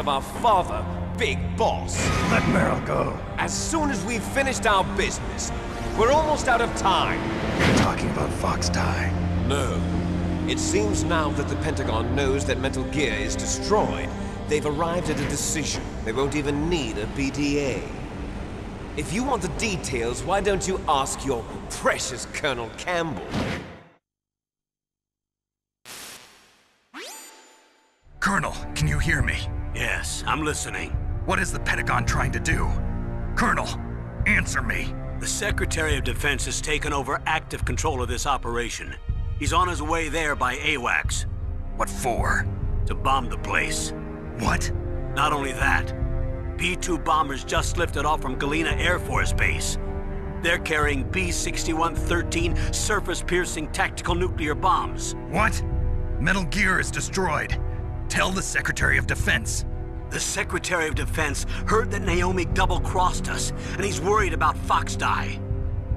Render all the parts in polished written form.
of our father, Big Boss. Let Meryl go. As soon as we've finished our business, we're almost out of time. You're talking about Fox Die. No. It seems now that the Pentagon knows that Metal Gear is destroyed, they've arrived at a decision. They won't even need a PDA. If you want the details, why don't you ask your precious Colonel Campbell? Colonel, can you hear me? Yes, I'm listening. What is the Pentagon trying to do? Colonel, answer me. The Secretary of Defense has taken over active control of this operation. He's on his way there by AWACS. What for? To bomb the place. What? Not only that, B-2 bombers just lifted off from Galena Air Force Base. They're carrying B-6113 surface-piercing tactical nuclear bombs. What? Metal Gear is destroyed. Tell the Secretary of Defense. The Secretary of Defense heard that Naomi double-crossed us, and he's worried about Fox Die.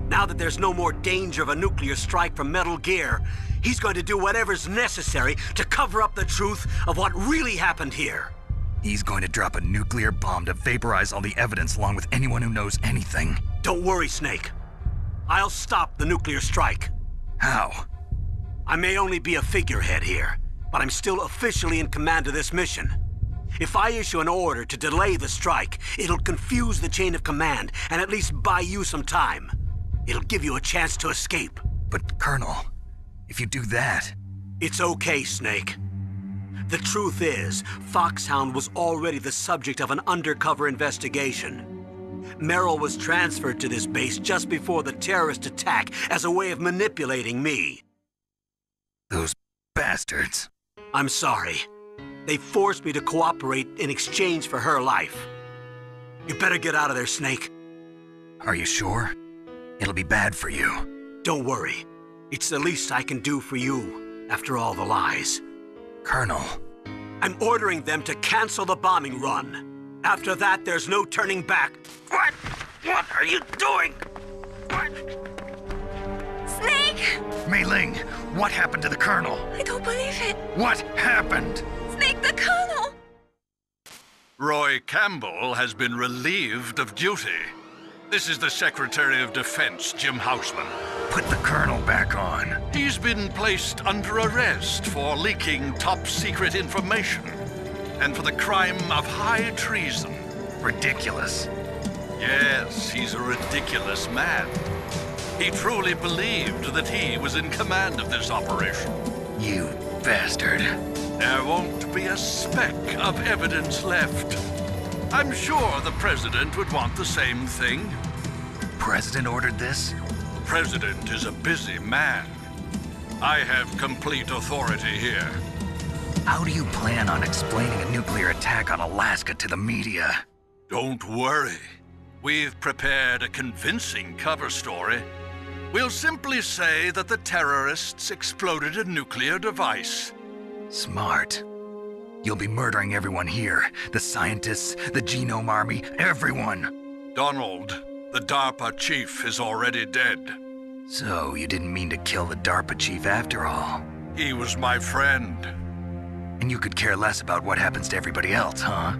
Now that there's no more danger of a nuclear strike from Metal Gear, he's going to do whatever's necessary to cover up the truth of what really happened here. He's going to drop a nuclear bomb to vaporize all the evidence along with anyone who knows anything. Don't worry, Snake. I'll stop the nuclear strike. How? I may only be a figurehead here, but I'm still officially in command of this mission. If I issue an order to delay the strike, it'll confuse the chain of command and at least buy you some time. It'll give you a chance to escape. But, Colonel, if you do that... It's okay, Snake. The truth is, Foxhound was already the subject of an undercover investigation. Meryl was transferred to this base just before the terrorist attack as a way of manipulating me. Those bastards. I'm sorry. They forced me to cooperate in exchange for her life. You better get out of there, Snake. Are you sure? It'll be bad for you. Don't worry. It's the least I can do for you, after all the lies. Colonel. I'm ordering them to cancel the bombing run. After that, there's no turning back. What? What are you doing? What? Snake! Mei Ling, what happened to the Colonel? I don't believe it. What happened? Snake, the Colonel! Roy Campbell has been relieved of duty. This is the Secretary of Defense, Jim Houseman. Put the Colonel back on. He's been placed under arrest for leaking top-secret information and for the crime of high treason. Ridiculous. Yes, he's a ridiculous man. He truly believed that he was in command of this operation. You bastard. There won't be a speck of evidence left. I'm sure the President would want the same thing. President ordered this? The President is a busy man. I have complete authority here. How do you plan on explaining a nuclear attack on Alaska to the media? Don't worry. We've prepared a convincing cover story. We'll simply say that the terrorists exploded a nuclear device. Smart. You'll be murdering everyone here. The scientists, the Genome Army, everyone. Donald, the DARPA chief, is already dead. So, you didn't mean to kill the DARPA chief after all? He was my friend. And you could care less about what happens to everybody else, huh?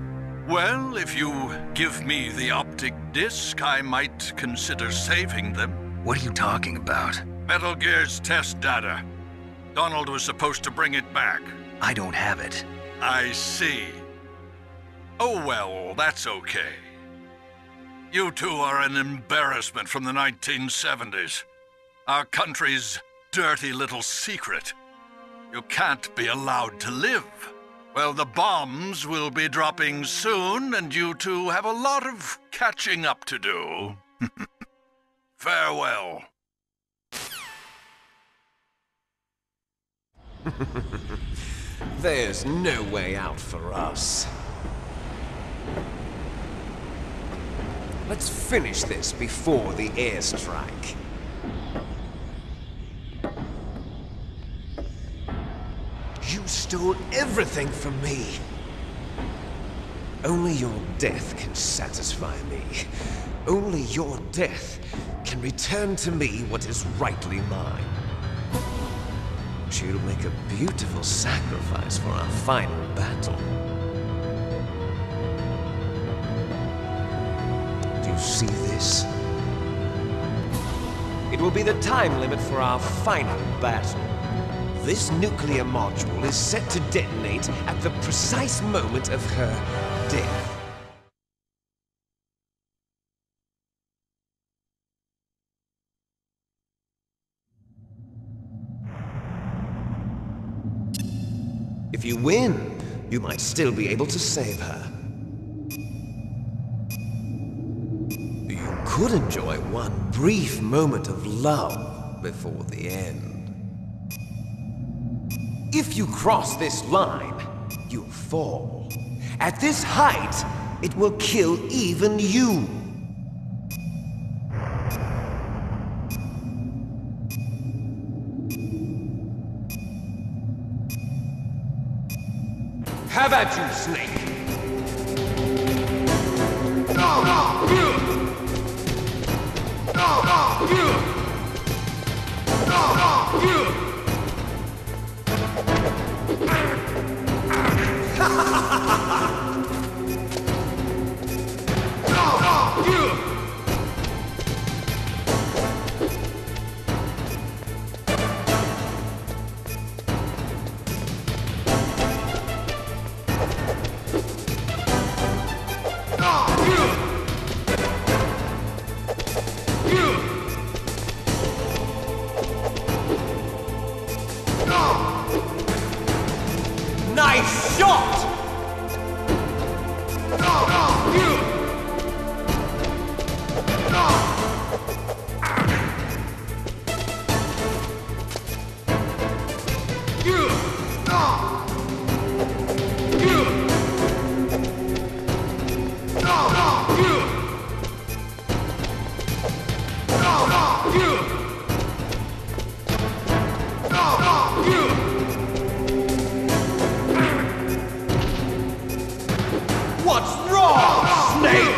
Well, if you give me the optic disc, I might consider saving them. What are you talking about? Metal Gear's test data. Donald was supposed to bring it back. I don't have it. I see. Oh well, that's okay. You two are an embarrassment from the 1970s. Our country's dirty little secret. You can't be allowed to live. Well, the bombs will be dropping soon, and you two have a lot of catching up to do. Farewell. There's no way out for us. Let's finish this before the airstrike. You stole everything from me. Only your death can satisfy me. Only your death can return to me what is rightly mine. She'll make a beautiful sacrifice for our final battle. see this? It will be the time limit for our final battle. This nuclear module is set to detonate at the precise moment of her death. If you win, you might still be able to save her. You could enjoy one brief moment of love before the end. If you cross this line, you'll fall. At this height, it will kill even you. Have at you, Snake! Nice shot! What's wrong, Snake?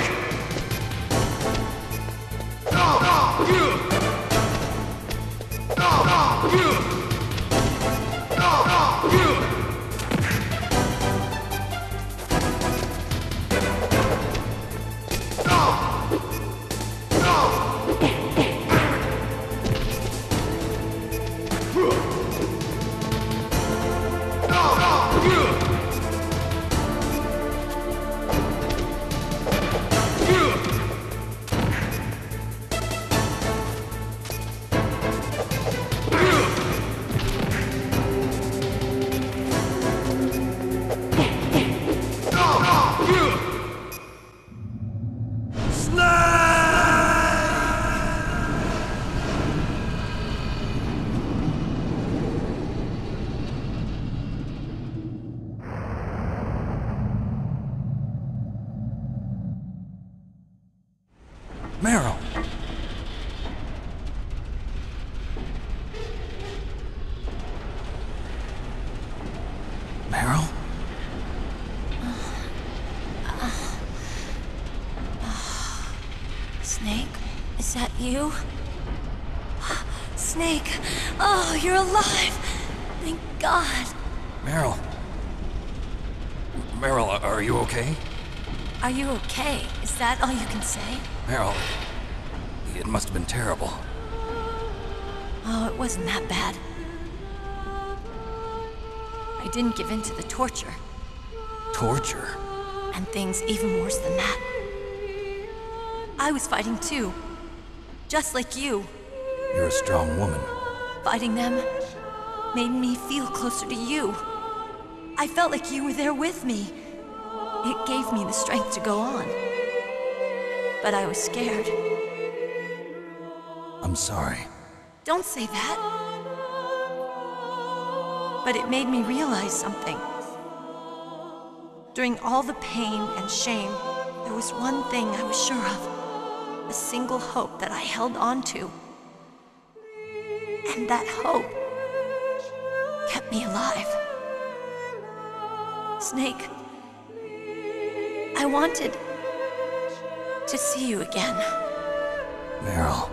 Meryl! Meryl? Snake, is that you? Snake, oh, you're alive! Thank God. Meryl? Meryl, are you okay? Are you okay? Is that all you can say? Meryl, it must have been terrible. Oh, it wasn't that bad. I didn't give in to the torture. Torture? And things even worse than that. I was fighting too. Just like you. You're a strong woman. Fighting them made me feel closer to you. I felt like you were there with me. It gave me the strength to go on. But I was scared. I'm sorry. Don't say that. But it made me realize something. During all the pain and shame, there was one thing I was sure of. A single hope that I held on to. And that hope kept me alive. Snake, I wanted to see you again. Meryl.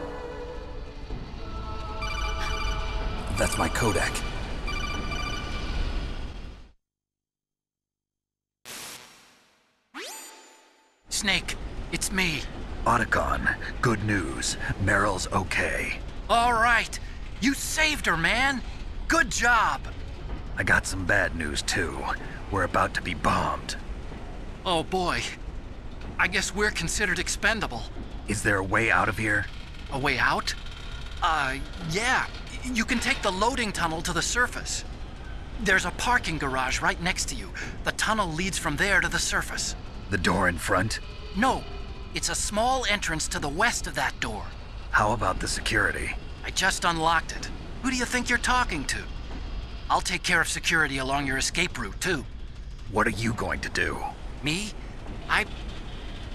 That's my Kodak. Snake, it's me. Otacon, good news. Meryl's okay. All right. You saved her, man. Good job. I got some bad news, too. We're about to be bombed. Oh, boy. I guess we're considered expendable. Is there a way out of here? A way out? Yeah. You can take the loading tunnel to the surface. There's a parking garage right next to you. The tunnel leads from there to the surface. The door in front? No. It's a small entrance to the west of that door. How about the security? I just unlocked it. Who do you think you're talking to? I'll take care of security along your escape route, too. What are you going to do? Me?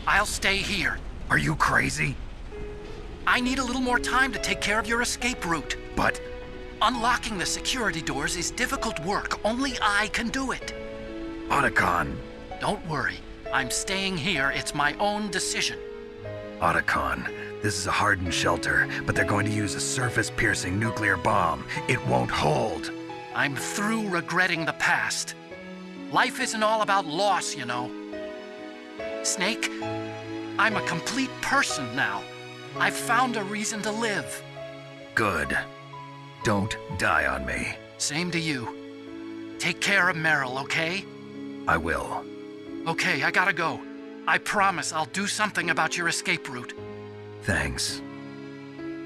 I'll stay here. Are you crazy? I need a little more time to take care of your escape route. But Unlocking the security doors is difficult work. Only I can do it. Otacon. Don't worry. I'm staying here. It's my own decision. Otacon, this is a hardened shelter, but they're going to use a surface-piercing nuclear bomb. It won't hold. I'm through regretting the past. Life isn't all about loss, you know. Snake, I'm a complete person now. I've found a reason to live. Good. Don't die on me. Same to you. Take care of Meryl, okay? I will. Okay, I gotta go. I promise I'll do something about your escape route. Thanks.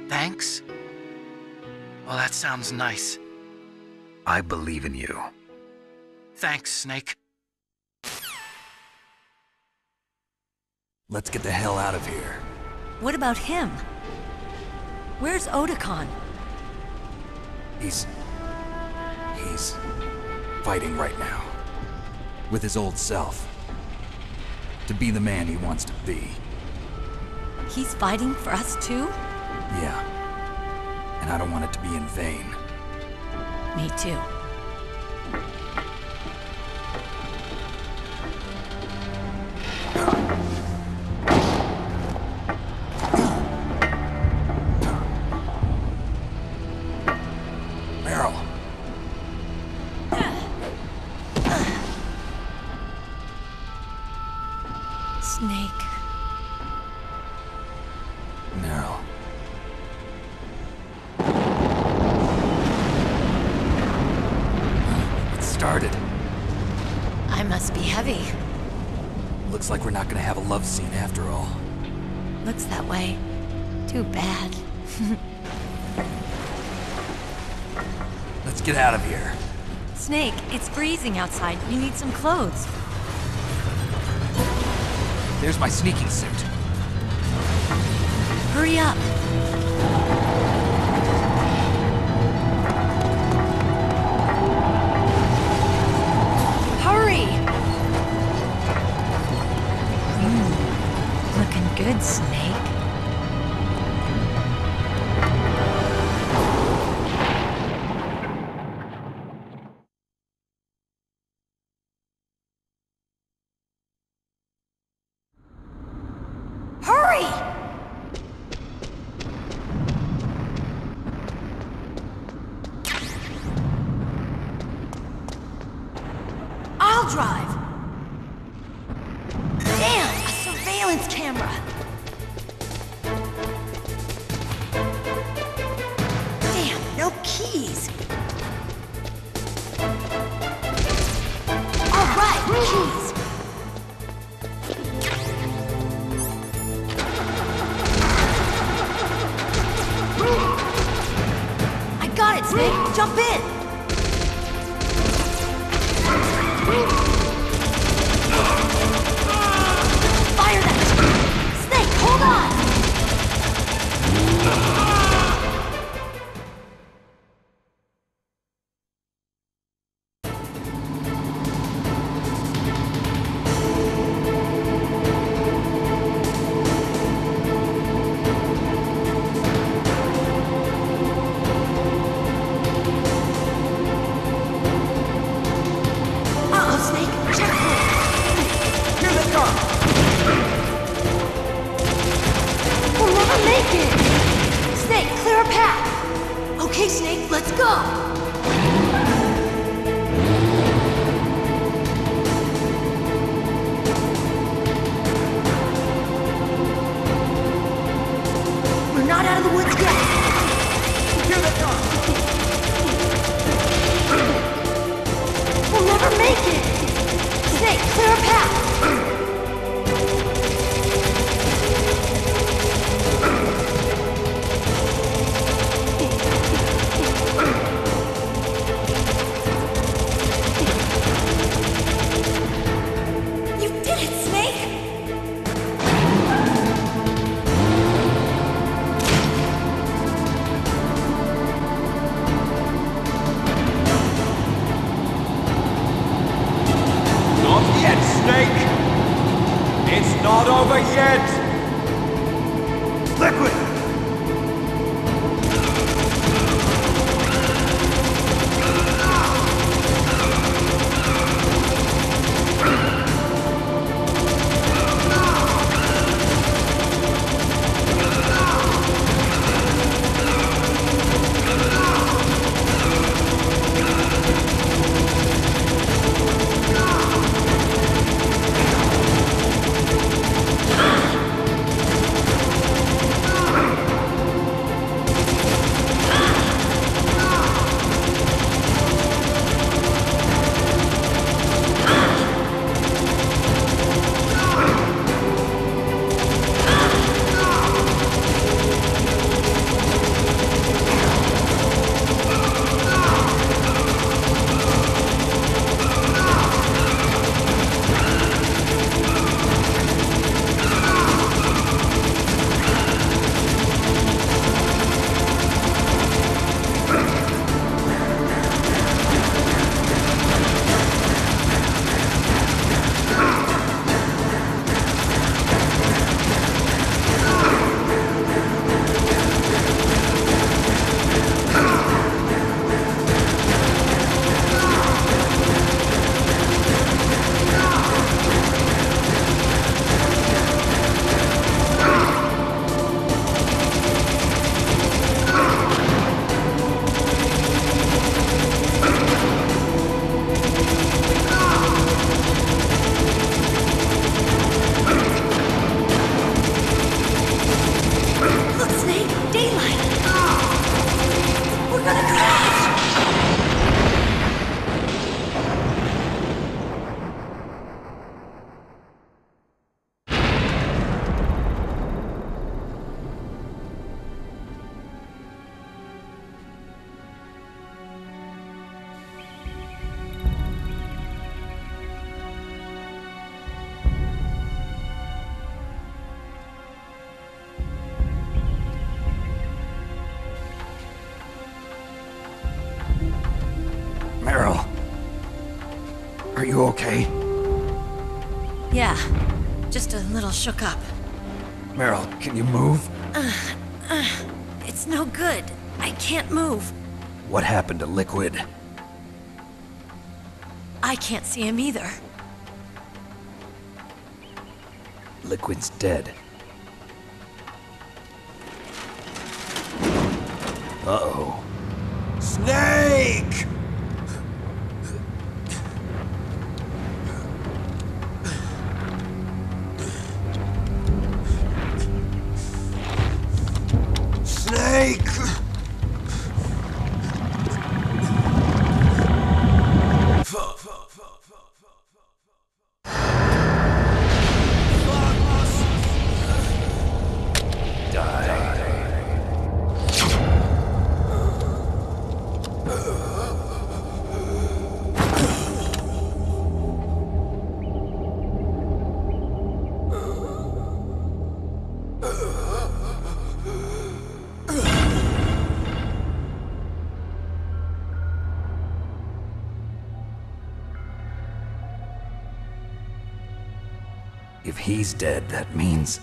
Thanks? Well, that sounds nice. I believe in you. Thanks, Snake. Let's get the hell out of here. What about him? Where's Otacon? He's fighting right now. With his old self. To be the man he wants to be. He's fighting for us too? Yeah. And I don't want it to be in vain. Me too. Meryl. Snake. Meryl. It started. I must be heavy. Looks like we're not gonna have a love scene after all. Looks that way. Too bad. Let's get out of here. Snake, it's freezing outside. You need some clothes. There's my sneaking suit. Hurry up. Hurry! Looking good, Snake. Hurry! I'll drive. Damn, a surveillance camera. Damn, no keys. All right, keys. I got it, Snake. Jump in. Fire that! Snake, hold on! Uh-oh, Snake. Checkpoint. Here they come! We'll never make it! Snake, clear a path! Okay, Snake, let's go! Snake, clear a path! You did it, Snake! Not yet, Snake! It's not over yet! Liquid! Look, Snake! Daylight! We're gonna crash! Meryl. Are you okay? Yeah, just a little shook up. Meryl, can you move? It's no good. I can't move. What happened to Liquid? I can't see him either. Liquid's dead. Uh-oh. Snake! Snake! If he's dead, that means...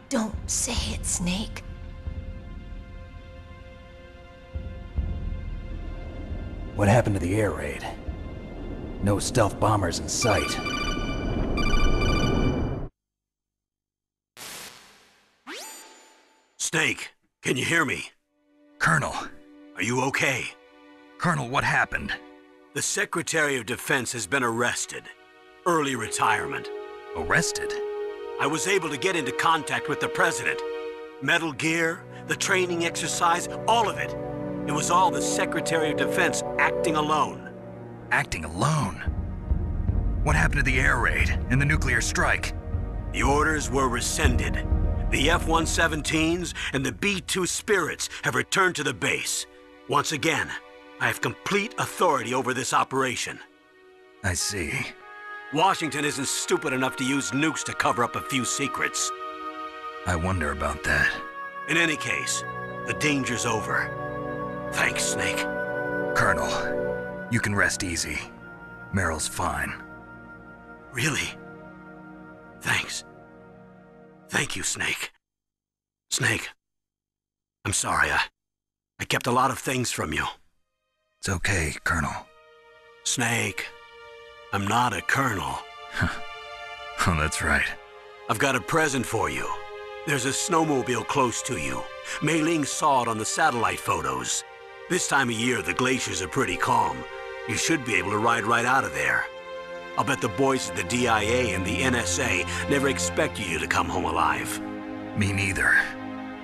Don't say it, Snake. What happened to the air raid? No stealth bombers in sight. Snake, can you hear me? Colonel. Are you okay? Colonel, what happened? The Secretary of Defense has been arrested. Early retirement. Arrested? I was able to get into contact with the President. Metal Gear, the training exercise, all of it. It was all the Secretary of Defense acting alone. acting alone. What happened to the air raid and the nuclear strike? The orders were rescinded. The F-117s and the B-2 Spirits have returned to the base. Once again, I have complete authority over this operation. I see. Washington isn't stupid enough to use nukes to cover up a few secrets. I wonder about that. In any case, the danger's over. Thanks, Snake. Colonel, you can rest easy. Meryl's fine. Really? Thanks. Thank you, Snake. Snake, I'm sorry. I kept a lot of things from you. It's okay, Colonel. Snake, I'm not a colonel. Oh, that's right. I've got a present for you. There's a snowmobile close to you. Mei Ling saw it on the satellite photos. This time of year, the glaciers are pretty calm. You should be able to ride right out of there. I'll bet the boys at the DIA and the NSA never expected you to come home alive. Me neither.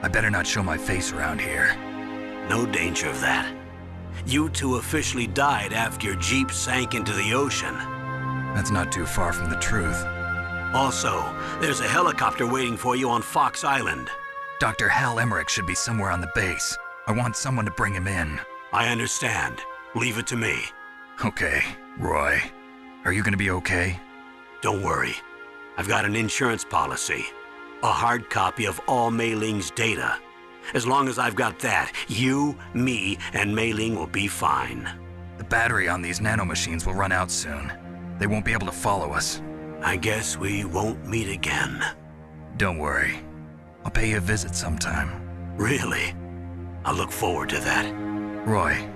I better not show my face around here. No danger of that. You two officially died after your Jeep sank into the ocean. That's not too far from the truth. Also, there's a helicopter waiting for you on Fox Island. Dr. Hal Emmerich should be somewhere on the base. I want someone to bring him in. I understand. Leave it to me. Okay, Roy. Are you gonna be okay? Don't worry. I've got an insurance policy. A hard copy of all Mei Ling's data. As long as I've got that, you, me, and Mei Ling will be fine. The battery on these nanomachines will run out soon. They won't be able to follow us. I guess we won't meet again. Don't worry. I'll pay you a visit sometime. Really? I look forward to that. Roy,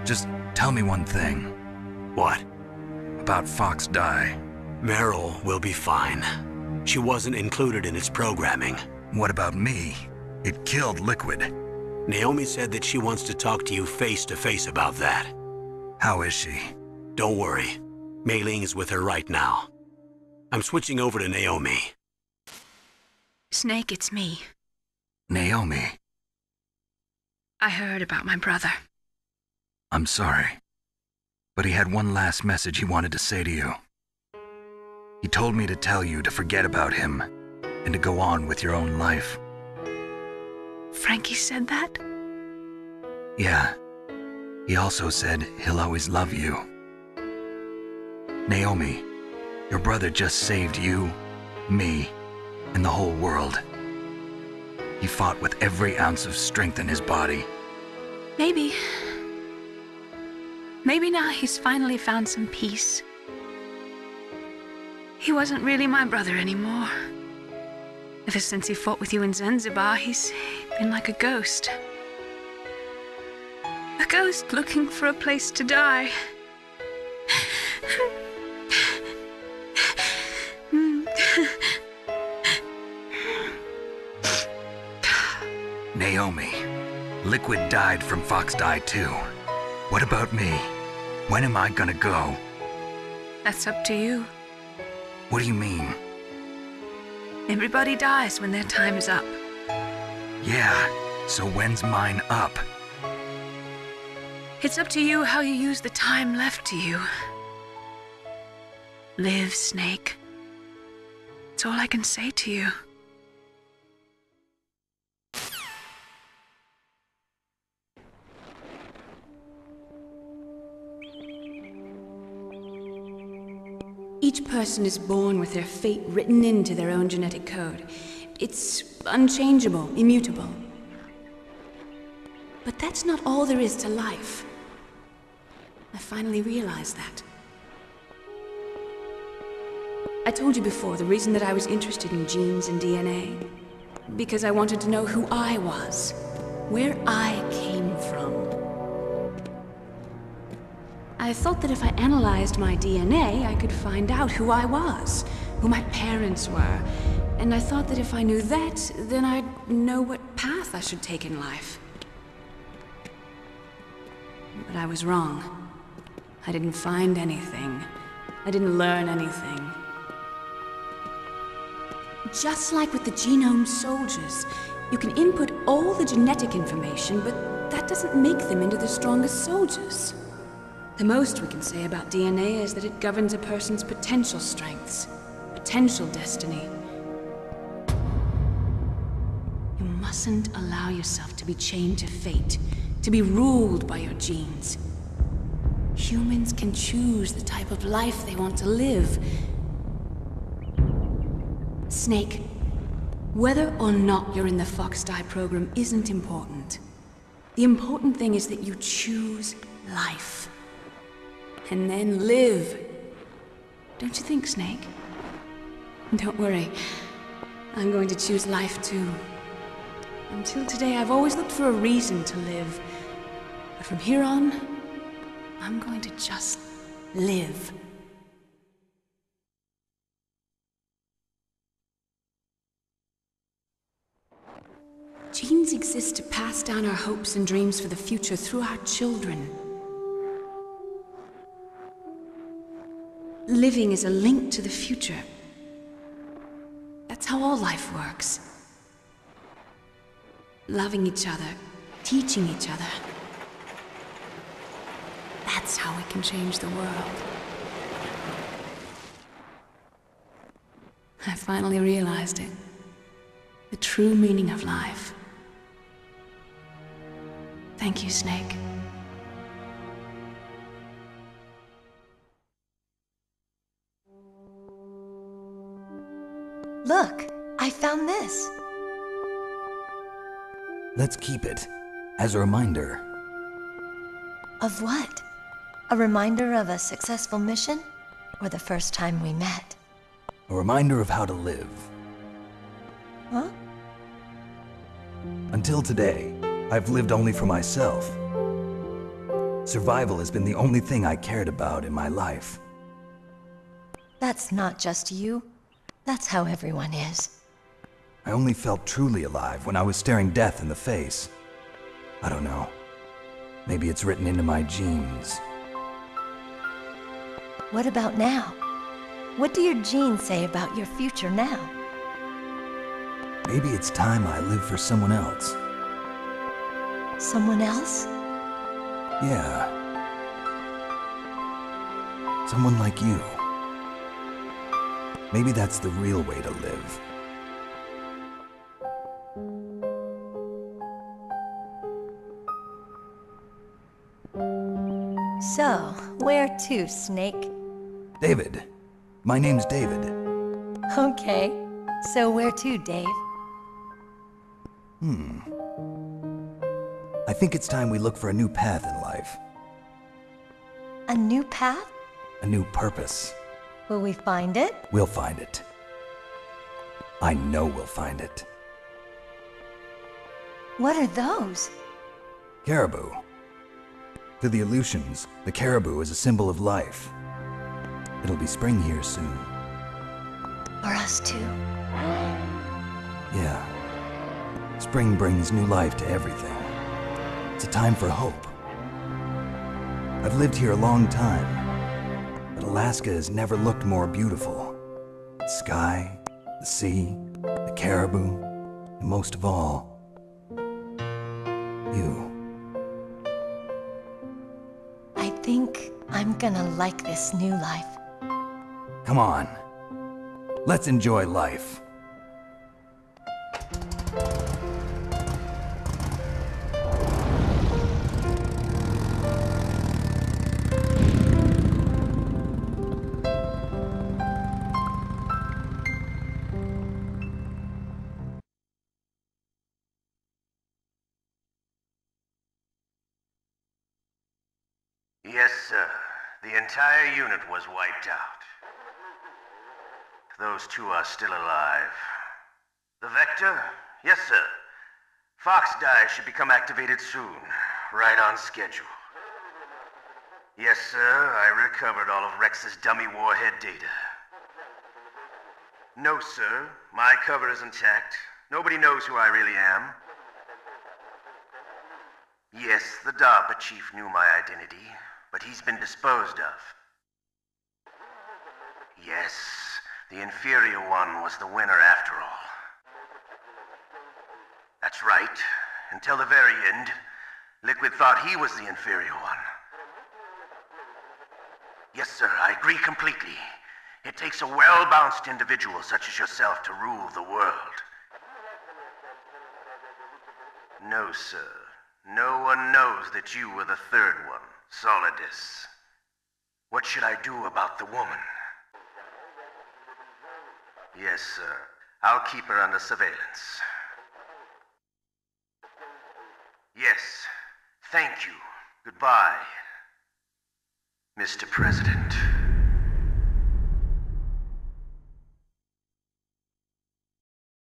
just tell me one thing. What? About Fox Die. Meryl will be fine. She wasn't included in its programming. What about me? It killed Liquid. Naomi said that she wants to talk to you face to face about that. How is she? Don't worry. Mei Ling is with her right now. I'm switching over to Naomi. Snake, it's me. Naomi. I heard about my brother. I'm sorry. But he had one last message he wanted to say to you. He told me to tell you to forget about him and to go on with your own life. Frankie said that? Yeah. He also said he'll always love you. Naomi, your brother just saved you, me, and the whole world. He fought with every ounce of strength in his body. Maybe. Maybe now he's finally found some peace. He wasn't really my brother anymore. Ever since he fought with you in Zanzibar, he's been like a ghost. A ghost looking for a place to die. Naomi, Liquid died from Fox Die too. What about me? When am I gonna go? That's up to you. What do you mean? Everybody dies when their time is up. Yeah, so when's mine up? It's up to you how you use the time left to you. Live, Snake. That's all I can say to you. Each person is born with their fate written into their own genetic code. It's unchangeable, immutable. But that's not all there is to life. I finally realized that. I told you before the reason that I was interested in genes and DNA. Because I wanted to know who I was, where I came from. I thought that if I analyzed my DNA, I could find out who I was, who my parents were, and I thought that if I knew that, then I'd know what path I should take in life. But I was wrong. I didn't find anything. I didn't learn anything. Just like with the genome soldiers, you can input all the genetic information, but that doesn't make them into the strongest soldiers. The most we can say about DNA is that it governs a person's potential strengths, potential destiny. You mustn't allow yourself to be chained to fate, to be ruled by your genes. Humans can choose the type of life they want to live. Snake, whether or not you're in the Fox-Die program isn't important. The important thing is that you choose life. And then live. Don't you think, Snake? Don't worry. I'm going to choose life too. Until today, I've always looked for a reason to live. But from here on, I'm going to just live. Genes exist to pass down our hopes and dreams for the future through our children. Living is a link to the future. That's how all life works. Loving each other, teaching each other. That's how we can change the world. I finally realized it. The true meaning of life. Thank you, Snake. Look, I found this. Let's keep it as a reminder. Of what? A reminder of a successful mission? Or the first time we met? A reminder of how to live. Huh? Until today, I've lived only for myself. Survival has been the only thing I cared about in my life. That's not just you. That's how everyone is. I only felt truly alive when I was staring death in the face. I don't know. Maybe it's written into my genes. What about now? What do your genes say about your future now? Maybe it's time I live for someone else. Someone else? Yeah. Someone like you. Maybe that's the real way to live. So, where to, Snake? David. My name's David. Okay. So where to, Dave? I think it's time we look for a new path in life. A new path? A new purpose. Will we find it? We'll find it. I know we'll find it. What are those? Caribou. To the Aleutians, the caribou is a symbol of life. It'll be spring here soon. For us too? Yeah. Spring brings new life to everything. It's a time for hope. I've lived here a long time, but Alaska has never looked more beautiful. The sky, the sea, the caribou, and most of all, you. I think I'm gonna like this new life. Come on. Let's enjoy life. Yes, sir. The entire unit was wiped out. Those two are still alive. The Vector? Yes, sir. Fox-Die should become activated soon. Right on schedule. Yes, sir. I recovered all of Rex's dummy warhead data. No, sir. My cover is intact. Nobody knows who I really am. Yes, the DARPA chief knew my identity, but he's been disposed of. Yes, the inferior one was the winner after all. That's right. Until the very end, Liquid thought he was the inferior one. Yes, sir, I agree completely. It takes a well-balanced individual such as yourself to rule the world. No, sir. No one knows that you were the third one, Solidus. What should I do about the woman? Yes, sir. I'll keep her under surveillance. Yes. Thank you. Goodbye, Mr. President.